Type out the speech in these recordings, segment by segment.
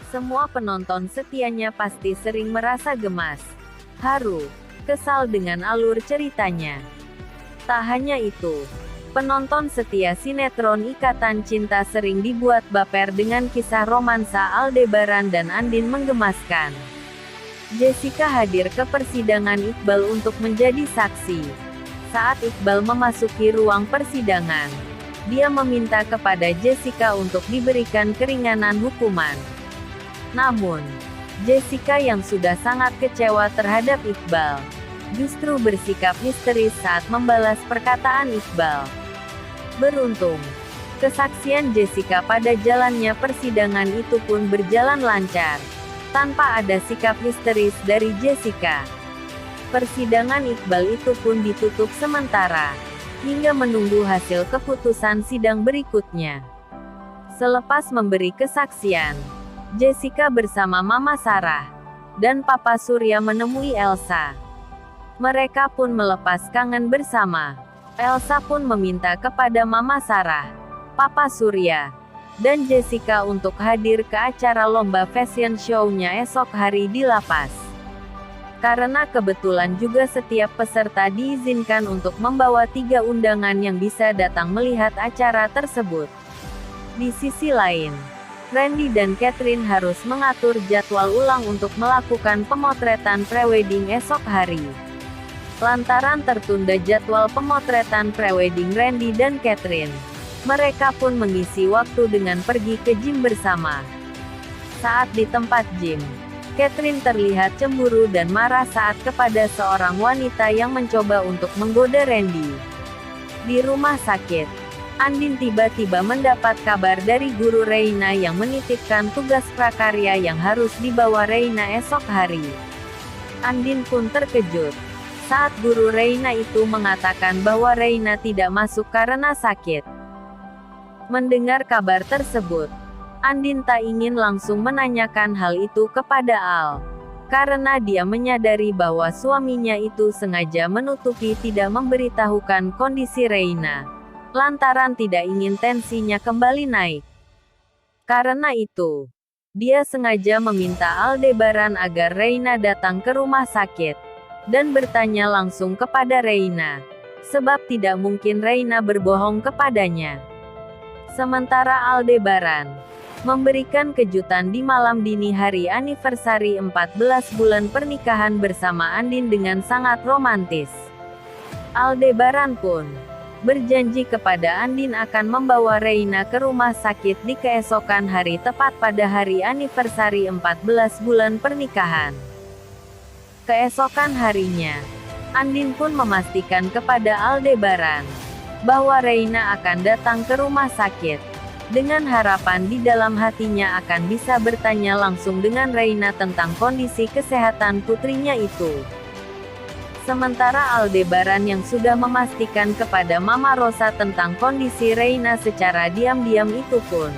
Semua penonton setianya pasti sering merasa gemas, haru, kesal dengan alur ceritanya. Tak hanya itu, penonton setia sinetron Ikatan Cinta sering dibuat baper dengan kisah romansa Aldebaran dan Andin menggemaskan. Jessica hadir ke persidangan Iqbal untuk menjadi saksi. Saat Iqbal memasuki ruang persidangan, dia meminta kepada Jessica untuk diberikan keringanan hukuman. Namun, Jessica yang sudah sangat kecewa terhadap Iqbal, justru bersikap histeris saat membalas perkataan Iqbal. Beruntung, kesaksian Jessica pada jalannya persidangan itu pun berjalan lancar, tanpa ada sikap histeris dari Jessica. Persidangan Iqbal itu pun ditutup sementara, hingga menunggu hasil keputusan sidang berikutnya. Selepas memberi kesaksian, Jessica bersama Mama Sarah dan Papa Surya menemui Elsa. Mereka pun melepas kangen bersama. Elsa pun meminta kepada Mama Sarah, Papa Surya, dan Jessica untuk hadir ke acara lomba fashion show-nya esok hari di lapas. Karena kebetulan juga setiap peserta diizinkan untuk membawa 3 undangan yang bisa datang melihat acara tersebut. Di sisi lain, Randy dan Catherine harus mengatur jadwal ulang untuk melakukan pemotretan prewedding esok hari. Lantaran tertunda jadwal pemotretan prewedding Randy dan Catherine, mereka pun mengisi waktu dengan pergi ke gym bersama. Saat di tempat gym, Catherine terlihat cemburu dan marah saat kepada seorang wanita yang mencoba untuk menggoda Randy. Di rumah sakit, Andin tiba-tiba mendapat kabar dari guru Reina yang menitipkan tugas prakarya yang harus dibawa Reina esok hari. Andin pun terkejut saat guru Reina itu mengatakan bahwa Reina tidak masuk karena sakit. Mendengar kabar tersebut, Andin tak ingin langsung menanyakan hal itu kepada Al, karena dia menyadari bahwa suaminya itu sengaja menutupi tidak memberitahukan kondisi Reina, lantaran tidak ingin tensinya kembali naik. Karena itu, dia sengaja meminta Aldebaran agar Reina datang ke rumah sakit, dan bertanya langsung kepada Reina, sebab tidak mungkin Reina berbohong kepadanya. Sementara Aldebaran memberikan kejutan di malam dini hari anniversary 14 bulan pernikahan bersama Andin dengan sangat romantis. Aldebaran pun berjanji kepada Andin akan membawa Reina ke rumah sakit di keesokan hari tepat pada hari anniversary 14 bulan pernikahan. Keesokan harinya, Andin pun memastikan kepada Aldebaran bahwa Reina akan datang ke rumah sakit, dengan harapan di dalam hatinya akan bisa bertanya langsung dengan Reina tentang kondisi kesehatan putrinya itu. Sementara Aldebaran yang sudah memastikan kepada Mama Rosa tentang kondisi Reina secara diam-diam itu pun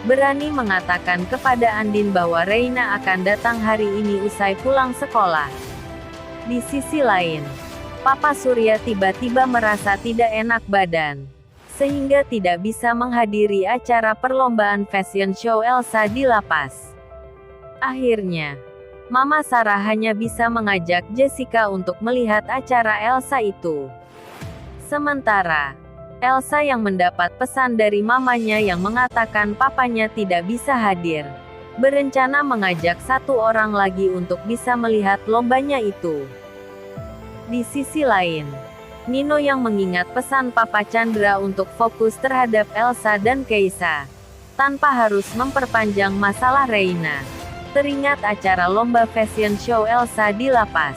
berani mengatakan kepada Andin bahwa Reina akan datang hari ini usai pulang sekolah. Di sisi lain, Papa Surya tiba-tiba merasa tidak enak badan, sehingga tidak bisa menghadiri acara perlombaan fashion show Elsa di lapas. Akhirnya, Mama Sarah hanya bisa mengajak Jessica untuk melihat acara Elsa itu. Sementara, Elsa yang mendapat pesan dari mamanya yang mengatakan papanya tidak bisa hadir, berencana mengajak 1 orang lagi untuk bisa melihat lombanya itu. Di sisi lain, Nino yang mengingat pesan Papa Chandra untuk fokus terhadap Elsa dan Keisa, tanpa harus memperpanjang masalah Reina, teringat acara lomba fashion show Elsa di lapas.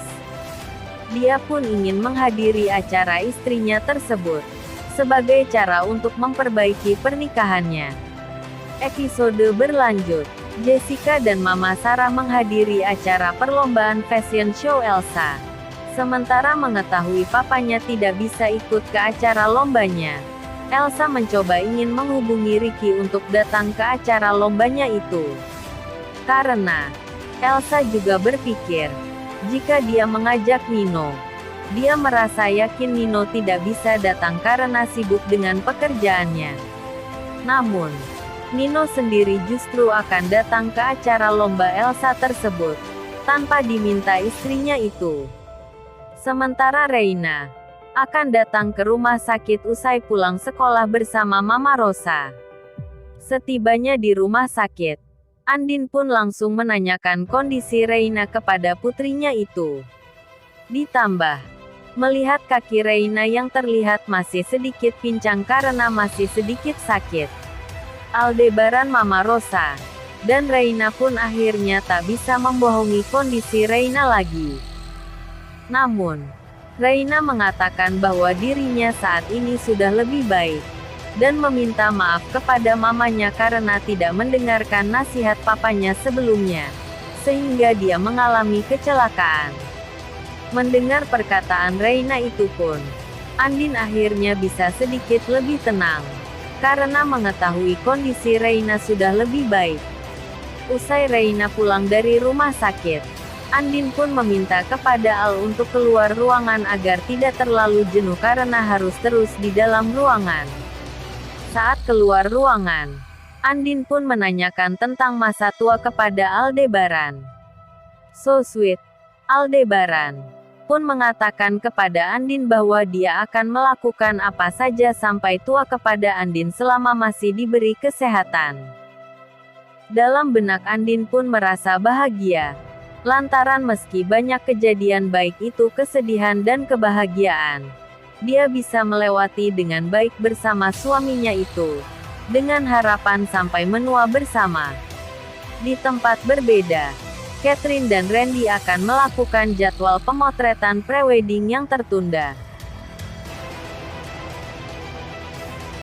Dia pun ingin menghadiri acara istrinya tersebut, sebagai cara untuk memperbaiki pernikahannya. Episode berlanjut, Jessica dan Mama Sarah menghadiri acara perlombaan fashion show Elsa. Sementara mengetahui papanya tidak bisa ikut ke acara lombanya, Elsa mencoba ingin menghubungi Ricky untuk datang ke acara lombanya itu. Karena Elsa juga berpikir, jika dia mengajak Nino, dia merasa yakin Nino tidak bisa datang karena sibuk dengan pekerjaannya. Namun, Nino sendiri justru akan datang ke acara lomba Elsa tersebut, tanpa diminta istrinya itu. Sementara Reina akan datang ke rumah sakit usai pulang sekolah bersama Mama Rosa. Setibanya di rumah sakit, Andin pun langsung menanyakan kondisi Reina kepada putrinya itu. Ditambah, melihat kaki Reina yang terlihat masih sedikit pincang karena masih sedikit sakit, Aldebaran, Mama Rosa, dan Reina pun akhirnya tak bisa membohongi kondisi Reina lagi. Namun, Reina mengatakan bahwa dirinya saat ini sudah lebih baik, dan meminta maaf kepada mamanya karena tidak mendengarkan nasihat papanya sebelumnya, sehingga dia mengalami kecelakaan. Mendengar perkataan Reina itu pun, Andin akhirnya bisa sedikit lebih tenang, karena mengetahui kondisi Reina sudah lebih baik. Usai Reina pulang dari rumah sakit, Andin pun meminta kepada Al untuk keluar ruangan agar tidak terlalu jenuh karena harus terus di dalam ruangan. Saat keluar ruangan, Andin pun menanyakan tentang masa tua kepada Aldebaran. So sweet, Aldebaran pun mengatakan kepada Andin bahwa dia akan melakukan apa saja sampai tua kepada Andin selama masih diberi kesehatan. Dalam benak Andin pun merasa bahagia, lantaran meski banyak kejadian baik itu kesedihan dan kebahagiaan, dia bisa melewati dengan baik bersama suaminya itu, dengan harapan sampai menua bersama. Di tempat berbeda, Catherine dan Randy akan melakukan jadwal pemotretan prewedding yang tertunda.